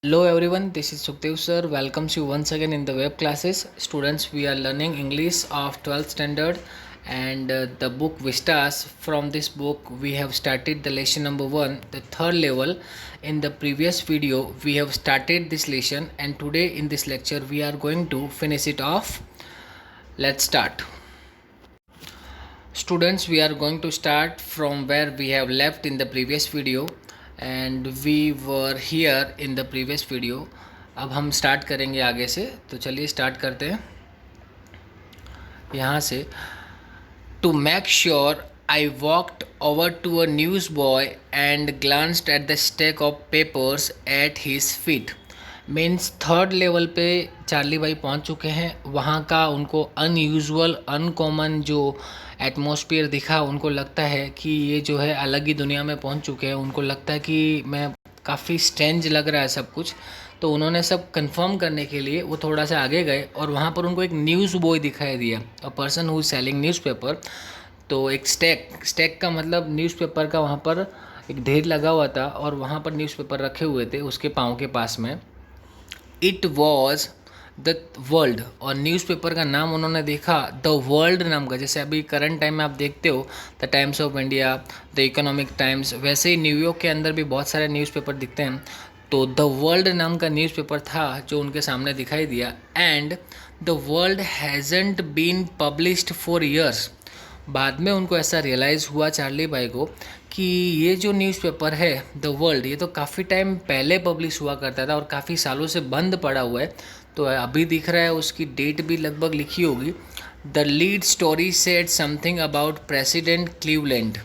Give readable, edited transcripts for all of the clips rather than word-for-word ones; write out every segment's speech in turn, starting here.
Hello everyone, this is Sukhdev sir. Welcomes you once again in the web classes. Students, we are learning English of 12th standard and the book Vistas. From this book, we have started the lesson number 1, the third level. In the previous video, we have started this lesson and today in this lecture, we are going to finish it off. Let's start. Students, we are going to start from where we have left in the previous video and we were here in the previous video. अब हम start करेंगे आगे से, तो चलिए start करते हैं यहाँ से. To make sure, I walked over to a newsboy and glanced at the stack of papers at his feet. Means third level पे चार्ली भाई पहुंच चुके हैं. वहाँ का उनको अनयूजुअल अनकॉमन जो एटमॉस्फेयर दिखा, उनको लगता है कि ये जो है अलग ही दुनिया में पहुंच चुके हैं. उनको लगता है कि मैं काफ़ी स्ट्रेंज लग रहा है सब कुछ. तो उन्होंने सब कंफर्म करने के लिए वो थोड़ा सा आगे गए और वहाँ पर उनको एक न्यूज़ बॉय दिखाई दिया, a person who is selling newspaper. तो एक स्टैक का मतलब न्यूज़पेपर का वहाँ पर एक ढेर लगा हुआ था और वहाँ पर न्यूज़पेपर रखे हुए थे उसके पाँव के पास में. इट वॉज द वर्ल्ड, और न्यूज़पेपर का नाम उन्होंने देखा द वर्ल्ड नाम का. जैसे अभी करंट टाइम में आप देखते हो the times of India, the economic times, वैसे ही न्यूयॉर्क के अंदर भी बहुत सारे न्यूज़पेपर दिखते हैं. तो द वर्ल्ड नाम का न्यूज़पेपर था जो उनके सामने दिखाई दिया. And the world hasn't been published for years. बाद में उनको ऐसा रियलाइज़ हुआ चार्ली भाई को कि ये जो न्यूज़पेपर है द वर्ल्ड, ये तो काफ़ी टाइम पहले पब्लिश हुआ करता था और काफ़ी सालों से बंद पड़ा हुआ है. तो अभी दिख रहा है, उसकी डेट भी लगभग लिखी होगी. The lead story said something about president Cleveland.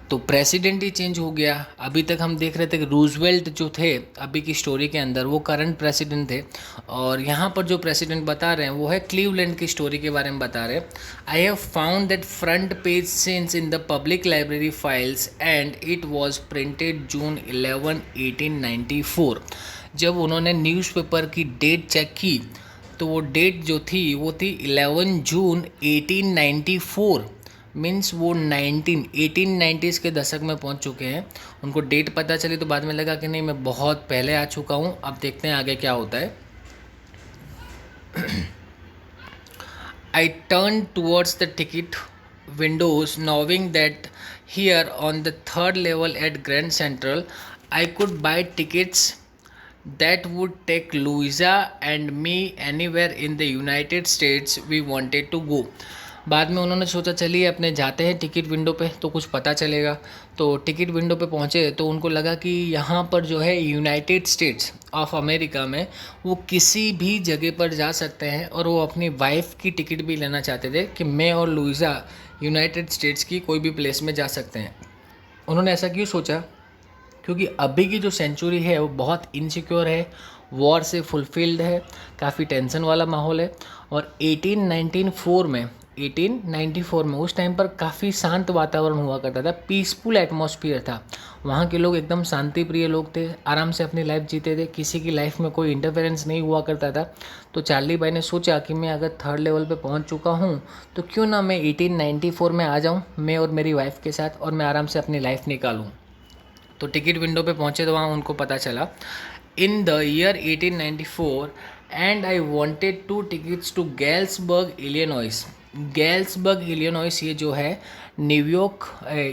तो प्रेसिडेंट ही चेंज हो गया. अभी तक हम देख रहे थे कि रूजवेल्ट जो थे अभी की स्टोरी के अंदर वो करंट प्रेसिडेंट थे, और यहाँ पर जो प्रेसिडेंट बता रहे हैं वो है क्लीवलैंड की स्टोरी के बारे में बता रहे हैं. I have found that front page scenes in the public library files and it was printed June 11, 1894. जब उन्होंने न्यूज़पेपर की डेट चेक की तो वो डेट जो थी वो थी 11 जून 1894. मीन्स वो 1890s के दशक में पहुंच चुके हैं. उनको डेट पता चली तो बाद में लगा कि नहीं, मैं बहुत पहले आ चुका हूं. अब देखते हैं आगे क्या होता है. I turn towards the ticket windows knowing that here on the third level at Grand Central I could buy tickets that would take Louisa and me anywhere in the United States we wanted to go. बाद में उन्होंने सोचा चलिए अपने जाते हैं ticket window पे तो कुछ पता चलेगा. तो टिकट विंडो पे पहुँचे तो उनको लगा कि यहाँ पर जो है यूनाइटेड स्टेट्स ऑफ अमेरिका में वो किसी भी जगह पर जा सकते हैं, और वो अपनी वाइफ की टिकट भी लेना चाहते थे कि मैं और लुइसा यूनाइटेड स्टेट्स की कोई भी प्लेस में जा सकते हैं. उन्होंने ऐसा क्यों सोचा? क्योंकि अभी की जो सेंचुरी है वो बहुत इनसिक्योर है, वॉर से फुलफिल्ड है, काफ़ी टेंशन वाला माहौल है. और 1894 में उस टाइम पर काफ़ी शांत वातावरण हुआ करता था, पीसफुल एटमॉस्फेयर था. वहाँ के लोग एकदम शांति प्रिय लोग थे, आराम से अपनी लाइफ जीते थे, किसी की लाइफ में कोई इंटरफेरेंस नहीं हुआ करता था. तो चार्ली भाई ने सोचा कि मैं अगर थर्ड लेवल पे पहुँच चुका हूँ तो क्यों ना मैं 1894 में आ जाऊँ, मैं और मेरी वाइफ के साथ, और मैं आराम से अपनी लाइफ निकालूँ. तो टिकट विंडो पे पहुँचे तो वहाँ उनको पता चला in the year 1894 and I wanted 2 tickets to Galesburg Illinois. Galesburg Illinois ये जो है New York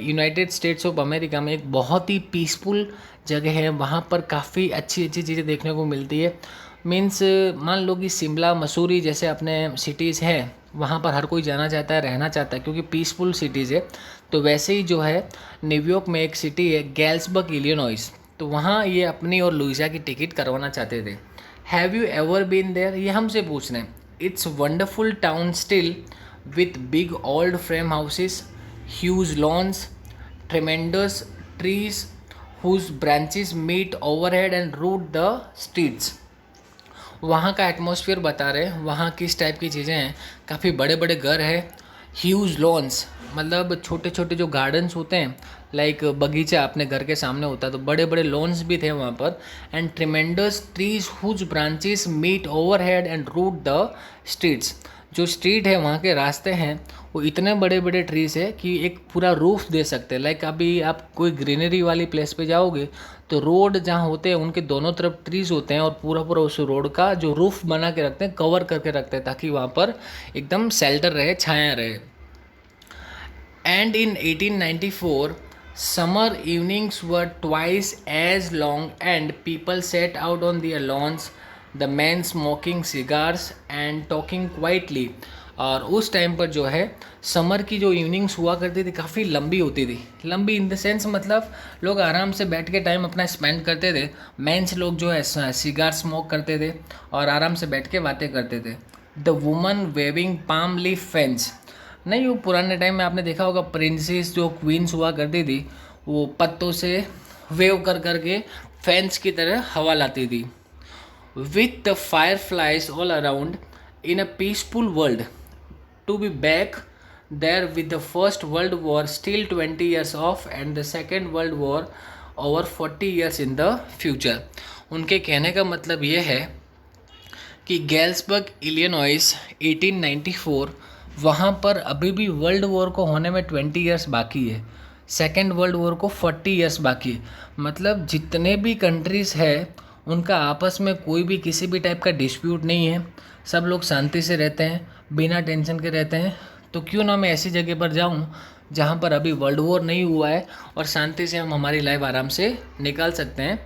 United States of America में एक बहुत ही पीसफुल जगह है. वहाँ पर काफ़ी अच्छी अच्छी चीज़ें देखने को मिलती है. मीन्स मान लो कि शिमला मसूरी जैसे अपने सिटीज़ हैं, वहाँ पर हर कोई जाना चाहता है, रहना चाहता है, क्योंकि पीसफुल सिटीज़ है. तो वैसे ही जो है न्यूयॉर्क में एक सिटी है गैल्सबर्ग इलियनॉइस, तो वहाँ ये अपनी और लुइसा की टिकट करवाना चाहते थे. Have you ever been there, ये हमसे पूछ रहे हैं. It's wonderful town still with big old frame houses, huge lawns, tremendous trees whose branches meet overhead and roof the streets. वहाँ का एटमॉस्फेयर बता रहे हैं, वहाँ किस टाइप की चीज़ें हैं. काफ़ी बड़े बड़े घर हैं, ह्यूज लॉन्स मतलब छोटे छोटे जो गार्डन्स होते हैं, लाइक बगीचा अपने घर के सामने होता है, तो बड़े बड़े लॉन्स भी थे वहाँ पर. And tremendous trees whose branches meet overhead and roof the streets. जो स्ट्रीट है वहाँ के रास्ते हैं वो इतने बड़े बड़े ट्रीज है कि एक पूरा रूफ दे सकते हैं। लाइक अभी आप कोई ग्रीनरी वाली प्लेस पे जाओगे तो रोड जहाँ होते हैं उनके दोनों तरफ ट्रीज होते हैं और पूरा पूरा उस रोड का जो रूफ बना के रखते हैं, कवर करके रखते हैं, ताकि वहाँ पर एकदम शेल्टर रहे, छाया रहे। And in 1894, summer evenings were twice as long, and people sat out on their lawns, the men smoking cigars and talking quietly. और उस टाइम पर जो है समर की जो इवनिंग्स हुआ करती थी काफ़ी लंबी होती थी। लंबी इन द सेंस मतलब लोग आराम से बैठ के टाइम अपना स्पेंड करते थे। मेंस लोग जो है सिगार स्मोक करते थे और आराम से बैठ के बातें करते थे। The woman waving palm leaf fans, नहीं वो पुराने टाइम में आपने देखा होगा प्रिंसेस जो क्वींस हुआ करती थी वो पत्तों से वेव कर करके फैंस की तरह हवा लाती थी। With the fireflies all around in a peaceful world to be back there with the first world war still 20 years off and the second world war over 40 years in the future. उनके कहने का मतलब ये है कि गैल्सबर्ग इलियनॉइस 1894 वहाँ पर अभी भी वर्ल्ड वॉर को होने में 20 ईयर्स बाकी है, सेकेंड वर्ल्ड वॉर को 40 ईयर्स बाकी है। मतलब जितने भी कंट्रीज़ है उनका आपस में कोई भी किसी भी टाइप का डिस्प्यूट नहीं है, सब लोग शांति से रहते हैं, बिना टेंशन के रहते हैं। तो क्यों ना मैं ऐसी जगह पर जाऊं जहां पर अभी वर्ल्ड वॉर नहीं हुआ है और शांति से हम हमारी लाइफ आराम से निकाल सकते हैं।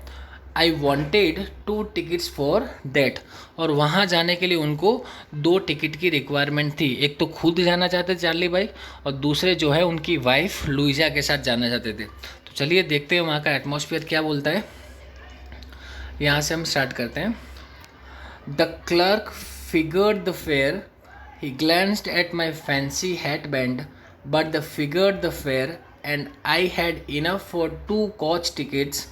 I wanted 2 tickets for that. और वहाँ जाने के लिए उनको 2 टिकट की रिक्वायरमेंट थी। एक तो खुद जाना चाहते चार्ली भाई और दूसरे जो है उनकी वाइफ लुइजा के साथ जाना चाहते थे। तो चलिए देखते हैं वहाँ का एटमॉस्फेयर क्या बोलता है। यहाँ से हम स्टार्ट करते हैं। The clerk figured the fare, he glanced at my fancy hat band, but the figured the fare and I had enough for 2 coach tickets.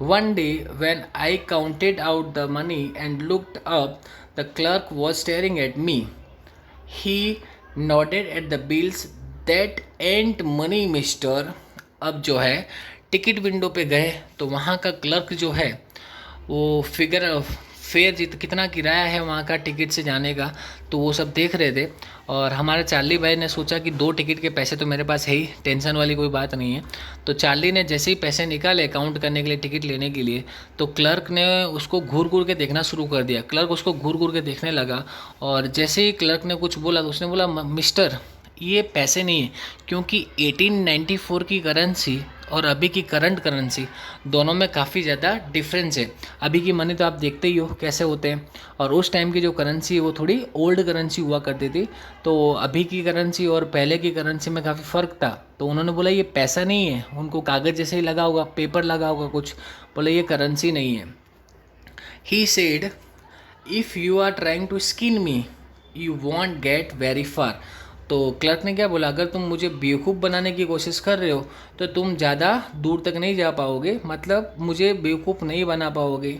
One day, when I counted out the money and looked up, the clerk was staring at me. He nodded at the bills. That ain't money, mister. अब जो है ticket window पे गए तो वहाँ का clerk जो है वो फेयर कितना किराया है वहाँ का टिकट से जाने का, तो वो सब देख रहे थे। और हमारे चार्ली भाई ने सोचा कि 2 टिकट के पैसे तो मेरे पास है ही, टेंशन वाली कोई बात नहीं है। तो चार्ली ने जैसे ही पैसे निकाले काउंट करने के लिए, टिकट लेने के लिए, तो क्लर्क ने उसको घूर घूर के देखना शुरू कर दिया। क्लर्क उसको घूर घूर के देखने लगा और जैसे ही क्लर्क ने कुछ बोला तो उसने बोला मिस्टर ये पैसे नहीं है, क्योंकि 1894 की करेंसी और अभी की करंट करेंसी दोनों में काफ़ी ज़्यादा डिफरेंस है। अभी की मनी तो आप देखते ही हो कैसे होते हैं, और उस टाइम की जो करेंसी है वो थोड़ी ओल्ड करेंसी हुआ करती थी। तो अभी की करेंसी और पहले की करेंसी में काफ़ी फ़र्क था। तो उन्होंने बोला ये पैसा नहीं है, उनको कागज़ जैसे ही लगा होगा, पेपर लगा होगा कुछ, बोले ये करेंसी नहीं है। He said if you are trying to skin me you won't get very far. तो क्लर्क ने क्या बोला, अगर तुम मुझे बेवकूफ़ बनाने की कोशिश कर रहे हो तो तुम ज़्यादा दूर तक नहीं जा पाओगे, मतलब मुझे बेवकूफ़ नहीं बना पाओगे।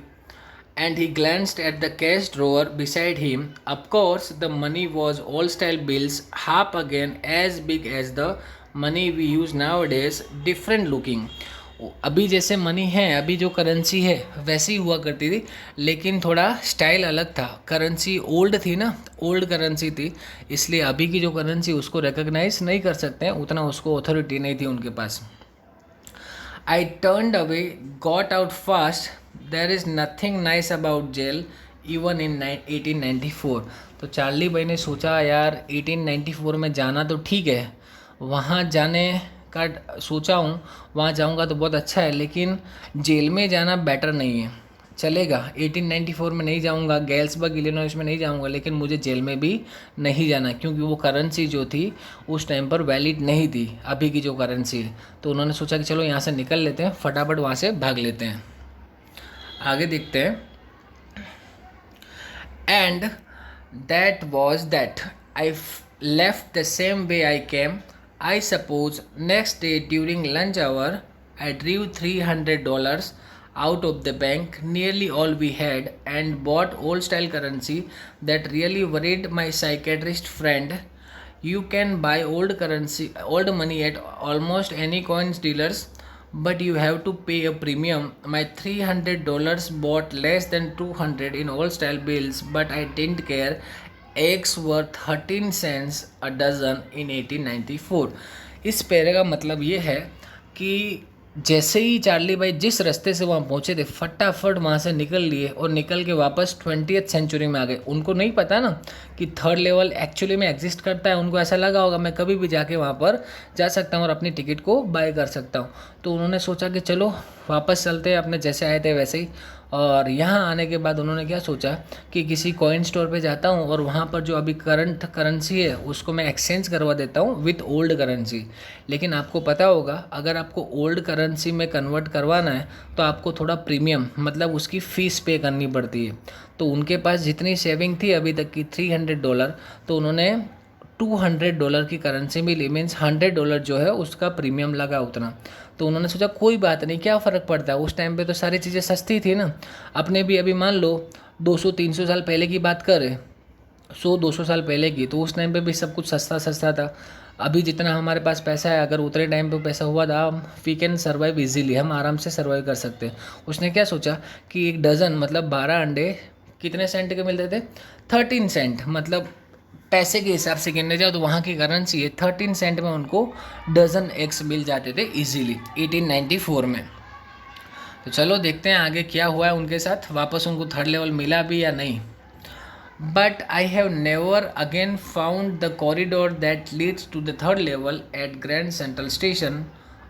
And he glanced at the cash drawer beside him. Of course the money was old style bills, half again as big as the money we use nowadays, different looking. अभी जैसे मनी है, अभी जो करेंसी है वैसी हुआ करती थी, लेकिन थोड़ा स्टाइल अलग था। करेंसी ओल्ड थी ना, ओल्ड करेंसी थी, इसलिए अभी की जो करेंसी उसको रिकॉग्नाइज नहीं कर सकते हैं, उतना उसको अथॉरिटी नहीं थी उनके पास। I turned away, got out fast, there is nothing nice about jail even in 1894। तो चार्ली भाई ने सोचा यार 1894 में जाना तो ठीक है, वहाँ जाने का सोचा हूँ, वहाँ जाऊँगा तो बहुत अच्छा है, लेकिन जेल में जाना बेटर नहीं है। चलेगा 1894 में नहीं जाऊँगा, गैल्सबर्ग इलिनॉइस में नहीं जाऊँगा, लेकिन मुझे जेल में भी नहीं जाना, क्योंकि वो करेंसी जो थी उस टाइम पर वैलिड नहीं थी अभी की जो करेंसी है। तो उन्होंने सोचा कि चलो यहाँ से निकल लेते हैं, फटाफट वहाँ से भाग लेते हैं। आगे देखते हैं। And that was that I left the same way I came. I suppose next day during lunch hour, I drew $300 out of the bank, nearly all we had, and bought old style currency that really worried my psychiatrist friend. You can buy old money at almost any coins dealers, but you have to pay a premium. My $300 bought less than 200 in old style bills, but I didn't care. eggs were 13 cents a dozen in 1894। इस पैरे का मतलब ये है कि जैसे ही Charlie भाई जिस रास्ते से वहाँ पहुँचे थे फटाफट वहाँ से निकल लिए और निकल के वापस 20th सेंचुरी में आ गए। उनको नहीं पता ना कि थर्ड लेवल एक्चुअली में एग्जिस्ट करता है। उनको ऐसा लगा होगा मैं कभी भी जाके वहाँ पर जा सकता हूँ और अपनी टिकट को बाय कर सकता हूँ। तो उन्होंने सोचा कि चलो वापस चलते हैं अपने जैसे आए थे वैसे ही। और यहाँ आने के बाद उन्होंने क्या सोचा कि किसी कॉइन स्टोर पे जाता हूँ और वहाँ पर जो अभी करंट करेंसी है उसको मैं एक्सचेंज करवा देता हूँ विथ ओल्ड करेंसी। लेकिन आपको पता होगा अगर आपको ओल्ड करेंसी में कन्वर्ट करवाना है तो आपको थोड़ा प्रीमियम मतलब उसकी फ़ीस पे करनी पड़ती है। तो उनके पास जितनी सेविंग थी अभी तक की $300, तो उन्होंने $200 की करेंसी मिली, मीन्स $100 जो है उसका प्रीमियम लगा उतना। तो उन्होंने सोचा कोई बात नहीं, क्या फ़र्क पड़ता है, उस टाइम पे तो सारी चीज़ें सस्ती थी ना। अपने भी अभी मान लो 200-300 साल पहले की बात करें, 100-200 साल पहले की, तो उस टाइम पे भी सब कुछ सस्ता सस्ता था। अभी जितना हमारे पास पैसा है अगर उतने टाइम पे पैसा हुआ था वी कैन सर्वाइव इजीली, हम आराम से सर्वाइव कर सकते हैं। उसने क्या सोचा कि एक डज़न मतलब 12 अंडे कितने सेंट के मिलते थे, 13 सेंट, मतलब पैसे के हिसाब से गिनने जाओ तो वहाँ की करेंसी है 13 सेंट में उनको डज़न एग्स मिल जाते थे इजीली 1894 में। तो चलो देखते हैं आगे क्या हुआ है उनके साथ, वापस उनको थर्ड लेवल मिला भी या नहीं। But I have never again found the corridor that leads to the third level at Grand Central Station,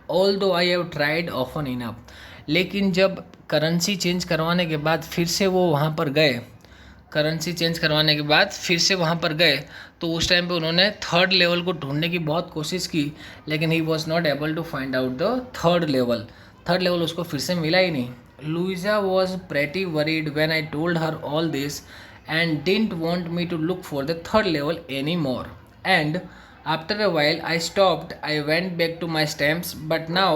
although I have tried often enough। लेकिन जब करेंसी चेंज करवाने के बाद फिर से वो वहाँ पर गए, करेंसी चेंज करवाने के बाद फिर से वहाँ पर गए, तो उस टाइम पे उन्होंने थर्ड लेवल को ढूंढने की बहुत कोशिश की, लेकिन he was not able to find out the third level. Third level उसको फिर से मिला ही नहीं। Louisa was pretty worried when I told her all this and didn't want me to look for the third level anymore. And after a while I stopped. I went back to my stamps, but now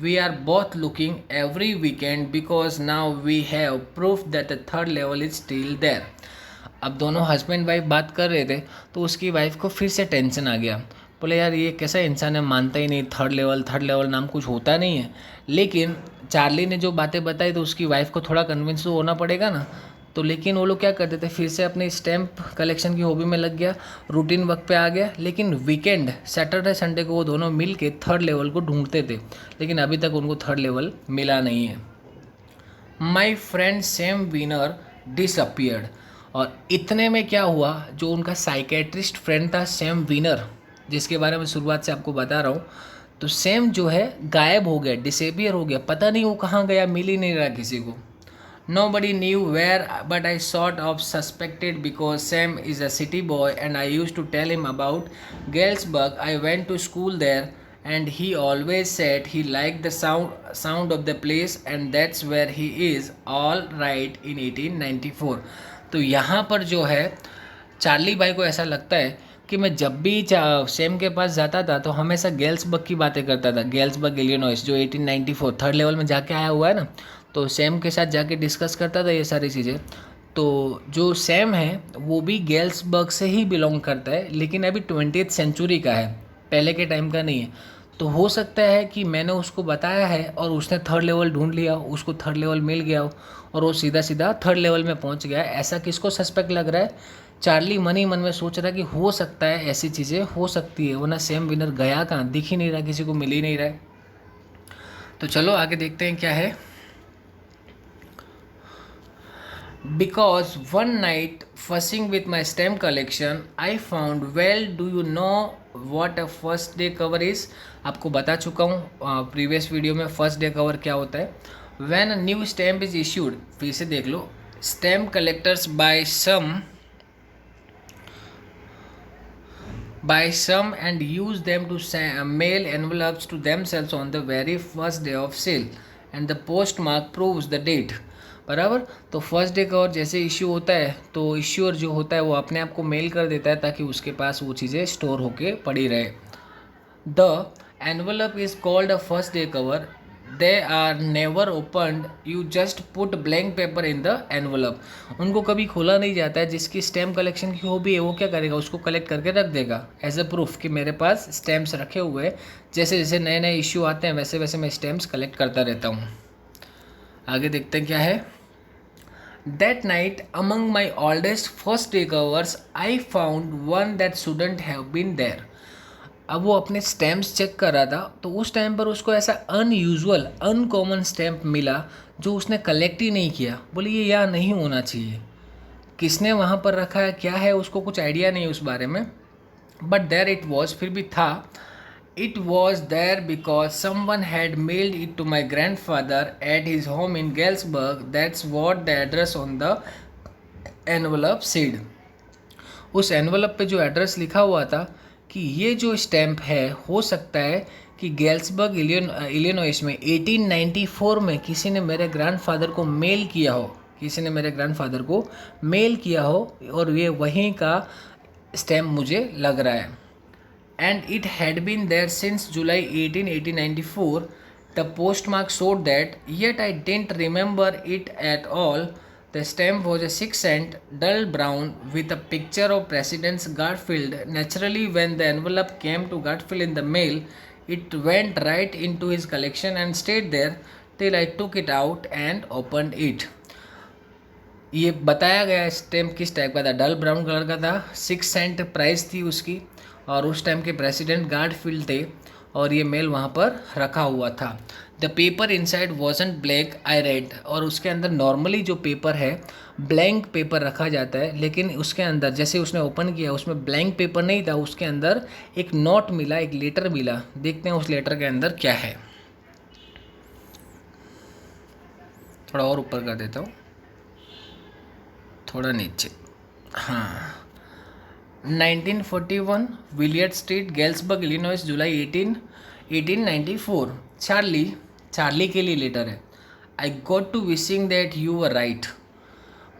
we are both looking every weekend because now we have proof that the third level is still there। अब दोनों husband wife बात कर रहे थे तो उसकी wife को फिर से टेंशन आ गया। बोले यार ये कैसा इंसान है, मानता ही नहीं, थर्ड लेवल नाम कुछ होता नहीं है। लेकिन चार्ली ने जो बातें बताई तो उसकी वाइफ को थोड़ा कन्विंस तो होना पड़ेगा ना। तो लेकिन वो लोग क्या करते थे, फिर से अपने स्टैम्प कलेक्शन की हॉबी में लग गया, रूटीन वर्क पे आ गया। लेकिन वीकेंड सैटरडे संडे को वो दोनों मिल के थर्ड लेवल को ढूंढते थे, लेकिन अभी तक उनको थर्ड लेवल मिला नहीं है। My friend Sam Weiner disappeared. और इतने में क्या हुआ, जो उनका साइकेट्रिस्ट फ्रेंड था सैम वीनर, जिसके बारे में शुरुआत से आपको बता रहा हूँ, तो सैम जो है गायब हो गया, डिसअपियर हो गया, पता नहीं वो कहाँ गया, मिल ही नहीं रहा किसी को। Nobody knew where, but I sort of suspected because Sam is a city boy and I used to tell him about Galesburg. I went to school there and he always said he liked the sound of the place and that's where he is all right in 1894। तो यहाँ पर जो है Charlie भाई को ऐसा लगता है कि मैं जब भी सेम के पास जाता था तो हमेशा गेल्सबर्ग की बातें करता था, गेल्सबर्ग इलिनॉइस जो 1894 थर्ड लेवल में जाके आया हुआ है ना, तो सैम के साथ जाके डिस्कस करता था ये सारी चीज़ें। तो जो सैम है वो भी गेल्सबर्ग से ही बिलोंग करता है, लेकिन अभी 20th सेंचुरी का है, पहले के टाइम का नहीं है। तो हो सकता है कि मैंने उसको बताया है और उसने थर्ड लेवल ढूंढ लिया, उसको थर्ड लेवल मिल गया हो और वो सीधा सीधा थर्ड लेवल में पहुंच गया है। ऐसा किसको सस्पेक्ट लग रहा है, चार्ली मन ही मन में सोच रहा है कि हो सकता है ऐसी चीज़ें हो सकती है, वरना सैम विनर गया कहाँ, दिख ही नहीं रहा, किसी को मिल ही नहीं रहा है। तो चलो आगे देखते हैं क्या है। Because one night fussing with my stamp collection I found, well do you know what a first day cover is। आपको बता चुका हूँ प्रीवियस वीडियो में फर्स्ट डे कवर क्या होता है। When a new stamp is issued, फिर से देख लो, stamp collectors buy some and use them to mail envelopes to themselves on the very first day of sale and the postmark proves the date। बराबर। तो first day cover जैसे issue होता है तो issuer जो होता है वो अपने आप को मेल कर देता है ताकि उसके पास वो चीज़ें स्टोर होके पड़ी रहे। The envelope is called a first day cover, they are never opened, you just put blank paper in the envelope. उनको कभी खोला नहीं जाता है। जिसकी स्टैम्प कलेक्शन की हॉबी है वो क्या करेगा, उसको कलेक्ट करके रख देगा एज अ प्रूफ कि मेरे पास स्टैम्प्स रखे हुए हैं, जैसे जैसे नए नए इश्यू आते हैं वैसे वैसे मैं स्टैम्प्स कलेक्ट करता रहता हूँ। आगे देखते हैं क्या है। That night, among my oldest first day covers, I found one that shouldn't have been there. अब वो अपने स्टैम्प्स चेक कर रहा था, तो उस टाइम पर उसको ऐसा अनयूजुअल अनकॉमन स्टैम्प मिला जो उसने कलेक्ट ही नहीं किया। बोले ये यहाँ नहीं होना चाहिए, किसने वहाँ पर रखा है, क्या है, उसको कुछ आइडिया नहीं उस बारे में। बट देयर इट वॉज, फिर भी था। It was there because someone had mailed it to my grandfather at his home in Galesburg. That's what the address on the envelope said. उस एनवलप पे जो एड्रेस लिखा हुआ था कि ये जो स्टैम्प है, हो सकता है कि गेल्सबर्ग इलिनॉइस में 1894 में किसी ने मेरे ग्रैंडफादर को मेल किया हो, किसी ने मेरे ग्रैंडफादर को मेल किया हो, और ये वहीं का स्टैम्प मुझे लग रहा है। And it had been there since July 1894। The postmark showed that, yet I didn't remember it at all. The stamp was a 6 cent, dull brown, with a picture of President Garfield. Naturally, when the envelope came to Garfield in the mail, it went right into his collection and stayed there till I took it out and opened it. ये बताया गया stamp किस type का था, डल brown colour का था, 6 Saint price थी उसकी, और उस टाइम के प्रेसिडेंट गार्डफील्ड थे, और ये मेल वहाँ पर रखा हुआ था। The paper inside wasn't black, I read. और उसके अंदर नॉर्मली जो पेपर है ब्लैंक पेपर रखा जाता है, लेकिन उसके अंदर जैसे उसने ओपन किया उसमें ब्लैंक पेपर नहीं था, उसके अंदर एक नोट मिला, एक लेटर मिला। देखते हैं उस लेटर के अंदर क्या है। थोड़ा और ऊपर कर देता हूँ, थोड़ा नीचे, हाँ। 1941 Willard Street, Galesburg Illinois, July 1894। Charlie के लिए लेटर है। I got to wishing that you were right.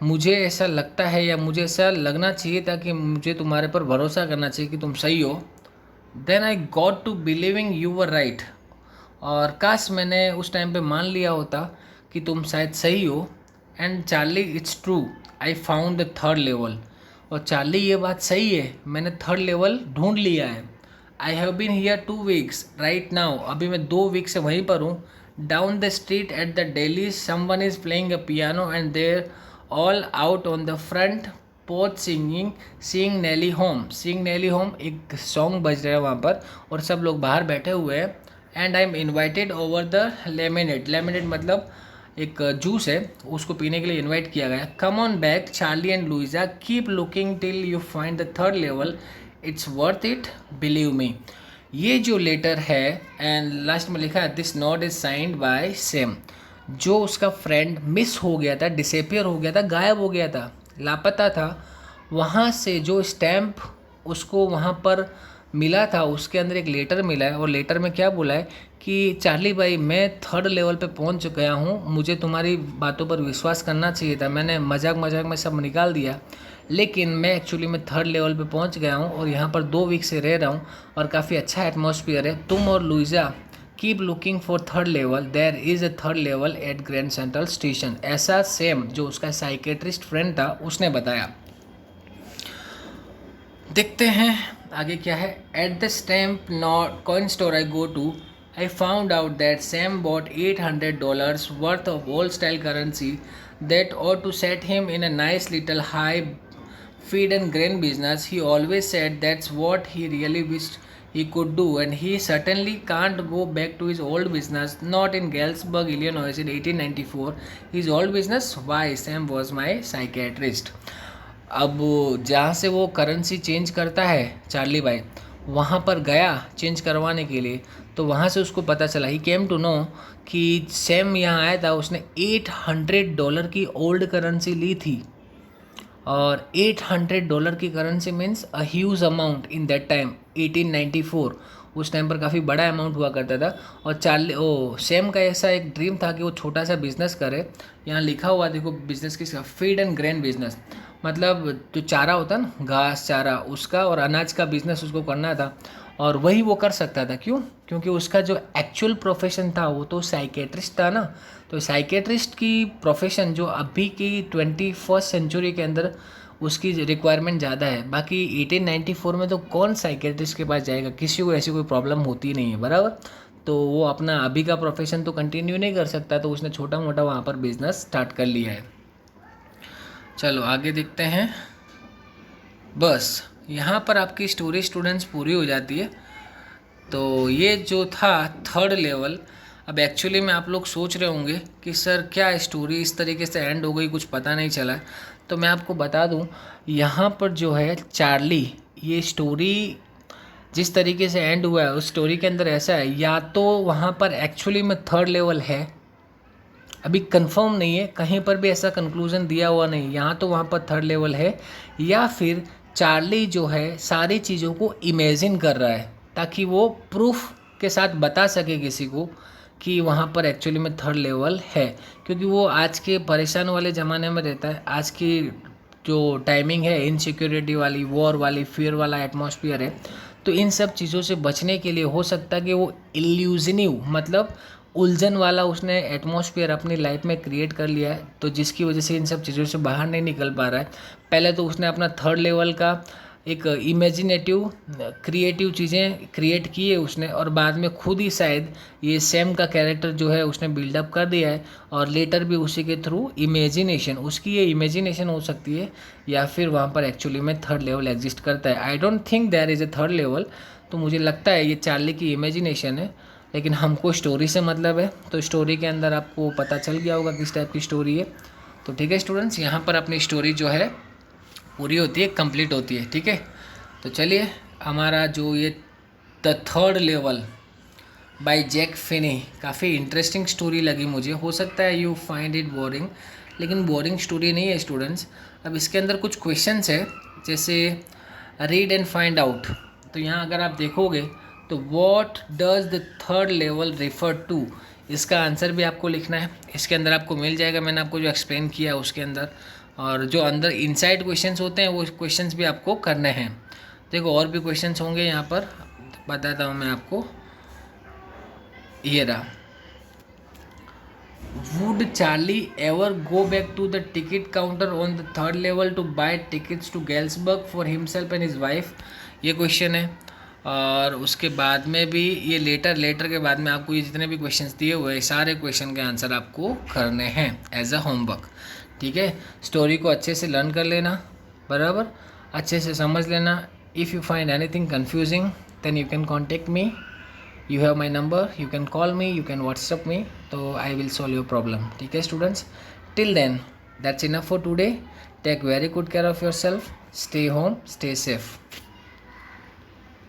मुझे ऐसा लगता है, या मुझे ऐसा लगना चाहिए था कि मुझे तुम्हारे पर भरोसा करना चाहिए कि तुम सही हो। Then I got to believing you were right. और काश मैंने उस टाइम पे मान लिया होता कि तुम शायद सही हो। And Charlie, it's true, I found the third level. और चार्ली, ये बात सही है, मैंने थर्ड लेवल ढूंढ लिया है। I have been here 2 weeks right now. अभी मैं 2 weeks से वहीं पर हूँ। Down the street at the Dalys someone is playing a piano and they're all out on the front porch sing Nellie home. Sing Nellie home एक song बज रहा है वहाँ पर, और सब लोग बाहर बैठे हुए हैं। And I am invited over the laminate. Laminate मतलब एक जूस है, उसको पीने के लिए इनवाइट किया गया। Come on back Charlie and Luisa, keep looking till you find the third level, it's worth it, believe me. ये जो लेटर है, एंड लास्ट में लिखा है this note is signed by Sam. जो उसका फ्रेंड मिस हो गया था, डिसअपियर हो गया था, गायब हो गया था, लापता था, वहाँ से जो स्टैम्प उसको वहाँ पर मिला था, उसके अंदर एक लेटर मिला है। और लेटर में क्या बोला है कि चार्ली भाई, मैं थर्ड लेवल पे पहुंच गया हूँ, मुझे तुम्हारी बातों पर विश्वास करना चाहिए था, मैंने मजाक मजाक में सब निकाल दिया, लेकिन मैं एक्चुअली में थर्ड लेवल पे पहुंच गया हूँ, और यहाँ पर 2 week से रह रहा हूँ, और काफ़ी अच्छा एटमॉस्फेयर है। तुम और Louisa keep looking for third level, there is a third level at Grand Central Station. ऐसा सेम जो उसका साइकेट्रिस्ट फ्रेंड था उसने बताया। देखते हैं आगे क्या है। At the stamp not coin store I go to, I found out that Sam bought $800 worth of old style currency that ought to set him in a nice little high feed and grain business. He always said that's what he really wished he could do, and he certainly can't go back to his old business, not in Galesburg, Illinois in 1894. His old business? Why, Sam was my psychiatrist. अब जहाँ से वो currency change करता है Charlie भाई, वहाँ पर गया चेंज करवाने के लिए, तो वहाँ से उसको पता चला, ही केम टू नो कि सैम यहाँ आया था, उसने $800 की ओल्ड करेंसी ली थी। और $800 की currency means a huge amount in that time, 1894। उस टाइम पर काफ़ी बड़ा अमाउंट हुआ करता था। और सैम का ऐसा एक ड्रीम था कि वो छोटा सा बिजनेस करे। यहाँ लिखा हुआ देखो बिजनेस किसका, फीड एंड ग्रेन बिजनेस, मतलब जो चारा होता है ना, घास चारा, उसका और अनाज का बिजनेस उसको करना था। और वही वो कर सकता था, क्यों? क्योंकि उसका जो एक्चुअल प्रोफेशन था वो तो साइकेट्रिस्ट था ना। तो साइकेट्रिस्ट की प्रोफेशन जो अभी की 21st सेंचुरी के अंदर उसकी रिक्वायरमेंट ज़्यादा है। बाकी 1894 में तो कौन साइकेट्रिस्ट के पास जाएगा, किसी को ऐसी कोई प्रॉब्लम होती नहीं है, बराबर। तो वो अपना अभी का प्रोफेशन तो कंटिन्यू नहीं कर सकता, तो उसने छोटा मोटा वहाँ पर बिजनेस स्टार्ट कर लिया है। चलो आगे देखते हैं। बस यहाँ पर आपकी स्टोरी स्टूडेंट्स पूरी हो जाती है। तो ये जो था थर्ड लेवल। अब एक्चुअली में आप लोग सोच रहे होंगे कि सर क्या स्टोरी इस तरीके से एंड हो गई, कुछ पता नहीं चला। तो मैं आपको बता दूं, यहाँ पर जो है चार्ली, ये स्टोरी जिस तरीके से एंड हुआ है उस स्टोरी के अंदर ऐसा है, या तो वहाँ पर एक्चुअली में थर्ड लेवल है, अभी कंफर्म नहीं है, कहीं पर भी ऐसा कंक्लूजन दिया हुआ नहीं, यहाँ तो वहाँ पर थर्ड लेवल है, या फिर चार्ली जो है सारी चीज़ों को इमेजिन कर रहा है ताकि वो प्रूफ के साथ बता सके किसी को कि वहाँ पर एक्चुअली में थर्ड लेवल है। क्योंकि वो आज के परेशान वाले ज़माने में रहता है। आज की जो टाइमिंग है इनसिक्योरिटी वाली, वॉर वाली, फियर वाला एटमॉस्फेयर है, तो इन सब चीज़ों से बचने के लिए हो सकता है कि वो इल्यूजनिव मतलब उलझन वाला उसने एटमॉस्फेयर अपनी लाइफ में क्रिएट कर लिया है, तो जिसकी वजह से इन सब चीज़ों से बाहर नहीं निकल पा रहा है। पहले तो उसने अपना थर्ड लेवल का एक इमेजिनेटिव क्रिएटिव चीज़ें क्रिएट की है उसने, और बाद में खुद ही शायद ये सैम का कैरेक्टर जो है उसने बिल्डअप कर दिया है, और लेटर भी उसी के थ्रू इमेजिनेशन, उसकी ये इमेजिनेशन हो सकती है, या फिर वहाँ पर एक्चुअली में थर्ड लेवल एग्जिस्ट करता है। I don't think there is a third level. तो मुझे लगता है ये चार्ली की इमेजिनेशन है, लेकिन हमको स्टोरी से मतलब है, तो स्टोरी के अंदर आपको पता चल गया होगा किस टाइप की स्टोरी है। तो ठीक है स्टूडेंट्स, यहाँ पर अपनी स्टोरी जो है पूरी होती है, कंप्लीट होती है। ठीक है, तो चलिए हमारा जो ये the third level by Jack Finney, काफ़ी इंटरेस्टिंग स्टोरी लगी मुझे। हो सकता है यू फाइंड इट बोरिंग, लेकिन बोरिंग स्टोरी नहीं है स्टूडेंट्स। अब इसके अंदर कुछ क्वेश्चंस है, जैसे रीड एंड फाइंड आउट। तो यहाँ अगर आप देखोगे तो what does the third level refer to, इसका आंसर भी आपको लिखना है। इसके अंदर आपको मिल जाएगा, मैंने आपको जो एक्सप्लेन किया उसके अंदर, और जो अंदर इनसाइड क्वेश्चंस होते हैं वो क्वेश्चंस भी आपको करने हैं। देखो और भी क्वेश्चंस होंगे यहाँ पर, बताता हूँ मैं आपको। ये रहा, would Charlie ever go back to the ticket counter on the third level to buy tickets to Galesburg for himself and his wife, ये क्वेश्चन है। और उसके बाद में भी ये लेटर के बाद में आपको ये जितने भी क्वेश्चंस दिए हुए हैं सारे क्वेश्चन के आंसर आपको करने हैं एज अ होमवर्क। ठीक है, स्टोरी को अच्छे से लर्न कर लेना, बराबर अच्छे से समझ लेना। If you find anything confusing then you can contact me, you have my number, you can call me, you can WhatsApp me, so I will solve your problem. ठीक है students, till then that's enough for today. Take very good care of yourself, stay home, stay safe.